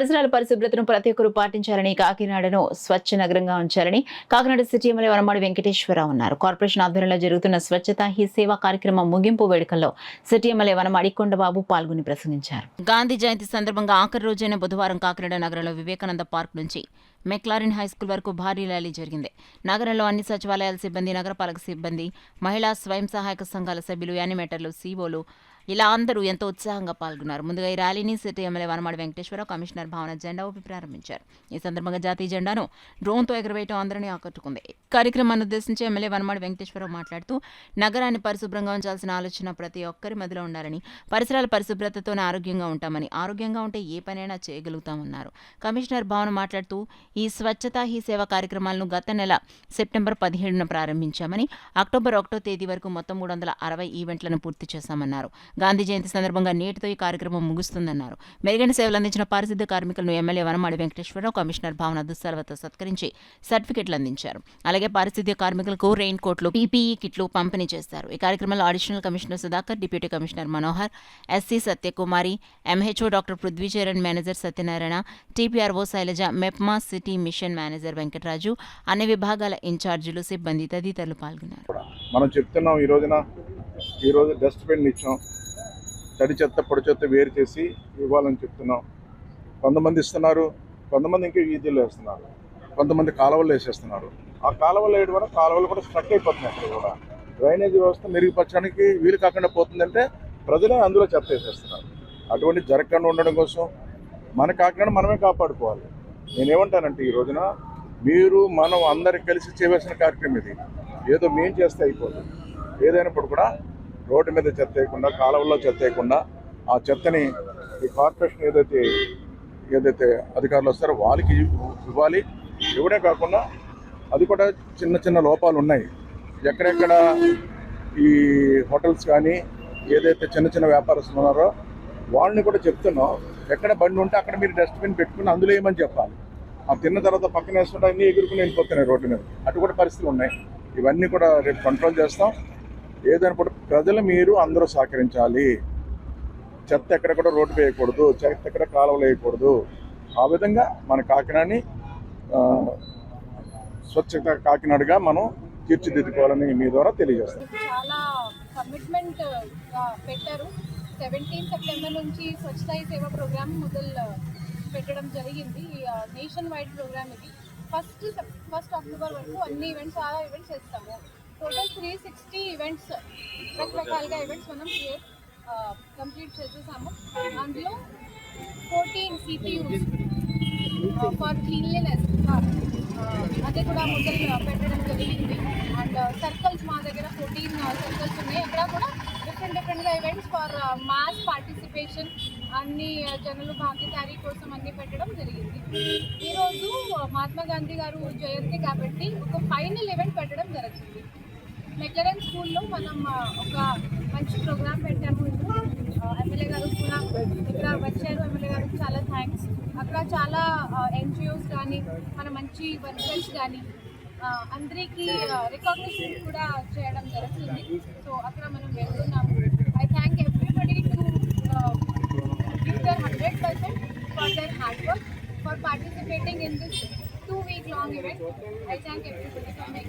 పరిసరాల పరిశుభ్రతను ప్రతి ఒక్కరూ పాటించాలని, కాకినాడను స్వచ్ఛ నగరంగా ఉంచాలని కాకినాడ సిటీ ఎమ్మెల్యే వనమాడి వెంకటేశ్వరరావు అన్నారు. కార్పొరేషన్ ఆధ్వర్యంలో జరుగుతున్న స్వచ్ఛత హీ సేవా కార్యక్రమం ముగింపు వేడుకల్లో సిటీ ఎమ్మెల్యే వనమాడి కొండబాబు పాల్గొని ప్రసంగించారు. గాంధీ జయంతి సందర్భంగా ఆఖరి రోజైన బుధవారం కాకినాడ నగరంలో వివేకానంద పార్క్ నుంచి మెక్లారిన్ హైస్కూల్ వరకు భారీ ర్యాలీ జరిగింది. నగరంలో అన్ని సచివాలయాల సిబ్బంది, నగరపాలక సిబ్బంది, మహిళా స్వయం సహాయక సంఘాల సభ్యులు, యానిమేటర్లు, సీఓలు ఇలా అందరూ ఎంతో ఉత్సాహంగా పాల్గొన్నారు. ముందుగా ఈ ర్యాలీని city MLA Vanamadi Venkateswararao commissioner Bhavana జెండా ఊపి ప్రారంభించారు. ఈ సందర్భంగా జాతీయ జెండాను డ్రోన్తో ఎగురవేయడం అందరినీ ఆకట్టుకుంది. కార్యక్రమాన్ని ఉద్దేశించి ఎమ్మెల్యే వనమాడి వెంకటేశ్వరరావు మాట్లాడుతూ నగరాన్ని పరిశుభ్రంగా ఉంచాల్సిన ఆలోచన ప్రతి ఒక్కరి మధ్యలో ఉండాలని, పరిసరాల పరిశుభ్రతతోనే ఆరోగ్యంగా ఉంటామని, ఆరోగ్యంగా ఉంటే ఏ పనైనా చేయగలుగుతామన్నారు. కమిషనర్ భావన మాట్లాడుతూ ఈ స్వచ్ఛత హీ సేవ కార్యక్రమాలను గత నెల సెప్టెంబర్ 17న ప్రారంభించామని, అక్టోబర్ 1వ తేదీ వరకు మొత్తం 360 ఈవెంట్లను పూర్తి చేశామన్నారు. గాంధీ జయంతి సందర్భంగా నేటితో ఈ కార్యక్రమం ముగుస్తుందన్నారు. మెరుగైన సేవలు అందించిన పారిశుద్ధ్య కార్మికులను ఎమ్మెల్యే వనమాడి వెంకటేశ్వరరావు, కమిషనర్ భావన దుస్సలవతో సత్కరించి సర్టిఫికెట్లు అందించారు. అలాగే పారిశుద్ధ్య కార్మికులకు రెయిన్ కోట్లు, పీపీఈ కిట్లు పంపిణీ చేస్తారు. ఈ కార్యక్రమంలో additional commissioner Sudhakar, deputy commissioner Manohar, SC Satyakumari, MHO doctor Prithvicharan, manager Satyanarayana, TPRO Sailaja, MEPMA city mission manager Venkataraju, అన్ని విభాగాల ఇన్ఛార్జీలు, సిబ్బంది తదితరులు పాల్గొన్నారు. మనం చెప్తున్నాం ఈరోజు డస్ట్బిన్ ఇచ్చాం, తడి చెత్త పొడి చెత్త వేరు చేసి ఇవ్వాలని చెప్తున్నాం. కొంతమంది ఇస్తున్నారు, కొంతమంది ఇంకా వీధుల్లో వేస్తున్నారు, కొంతమంది కాలువలు వేసేస్తున్నారు. ఆ కాలువలు వేయడం వల్ల కాలువలు కూడా స్ట్రక్ అయిపోతున్నాయి. అక్కడ కూడా డ్రైనేజ్ వ్యవస్థ మెరుగుపరచడానికి వీలు కాకుండా పోతుందంటే ప్రజలే అందులో చెత్త వేసేస్తున్నారు. అటువంటి జరగకుండా ఉండడం కోసం మన కాకినాడ మనమే కాపాడుకోవాలి. నేనేమంటానంటే ఈ రోజున మనం అందరికి కలిసి చేయవలసిన కార్యక్రమం ఇది. ఏదో మేం చేస్తే అయిపోతుంది. ఏదైనప్పుడు కూడా రోడ్డు మీద చెత్త వేయకుండా, కాలువల్లో చెత్త వేయకుండా ఆ చెత్తని ఈ కార్పొరేషన్ ఏదైతే అధికారులు వస్తారో వాళ్ళకి ఇవ్వాలి. ఇవ్వడే కాకుండా అది కూడా చిన్న చిన్న లోపాలు ఉన్నాయి. ఎక్కడెక్కడ ఈ హోటల్స్ కానీ ఏదైతే చిన్న చిన్న వ్యాపారస్తులు ఉన్నారో వాళ్ళని కూడా చెప్తున్నాం, ఎక్కడ బండి ఉంటే అక్కడ మీరు డస్ట్బిన్ పెట్టుకుని అందులో ఏమని చెప్పాలి. ఆ తిన్న తర్వాత పక్కన వేస్తుంటే అన్నీ ఎగురుకుని వెళ్ళిపోతున్నాయి రోడ్డు మీద. అటు కూడా పరిస్థితులు ఉన్నాయి. ఇవన్నీ కూడా రేపు కంట్రోల్ చేస్తాం. ఏదైనప్పుడు ప్రజలు మీరు అందరూ సహకరించాలి. చెత్త ఎక్కడ కూడా రోడ్డు వేయకూడదు, చెత్త ఎక్కడ కాలువలు వేయకూడదు. ఆ విధంగా మన కాకినాడని స్వచ్ఛత కాకినాడగా మనం తీర్చిదిద్దుకోవాలని మీ ద్వారా తెలియజేస్తాం. చాలా కమిట్మెంట్ పెట్టారు. 17 సెప్టెంబర్ నుంచి స్వచ్ఛత హీ సేవ ప్రోగ్రామ్ మొదలు పెట్టడం జరిగింది. నేషన్ వైడ్ ప్రోగ్రామ్ ఇది. ఫస్ట్ అక్టోబర్ వరకు అన్ని చాలా ఈవెంట్స్ చేస్తాము. టోటల్ 360 ఈవెంట్స్, రకరకాలుగా ఈవెంట్స్ మనం కంప్లీట్ చేసేసాము. అందులో 14 CPUs ఫర్ క్లీన్లీనెస్ అది కూడా మొదలు పెట్టడం జరిగింది. అండ్ సర్కిల్స్ మా దగ్గర 14 సర్కిల్స్ ఉన్నాయి. అక్కడ కూడా డిఫరెంట్గా ఈవెంట్స్ ఫర్ మాస్ పార్టిసిపేషన్, అన్ని జనుల భాగీదారీ కోసం అన్ని పెట్టడం జరిగింది. ఈరోజు మహాత్మా గాంధీ గారు జయంతి కాబట్టి ఒక ఫైనల్ ఈవెంట్ పెట్టడం జరుగుతుంది. మెక్లరెన్ స్కూల్లో మనం ఒక మంచి ప్రోగ్రామ్ పెట్టాము. ఎమ్మెల్యే గారు కూడా ఇక్కడ వచ్చారు. ఎమ్మెల్యే గారికి చాలా థ్యాంక్స్. అక్కడ చాలా NGOs కానీ మన మంచి వర్కర్స్ కానీ అందరికీ రికగ్నిషన్ కూడా చేయడం జరుగుతుంది. సో అక్కడ మనం వెళ్తున్నాము. I thank everybody to give there 100% for their hard work for participating in this 2-week long event. I thank everybody for making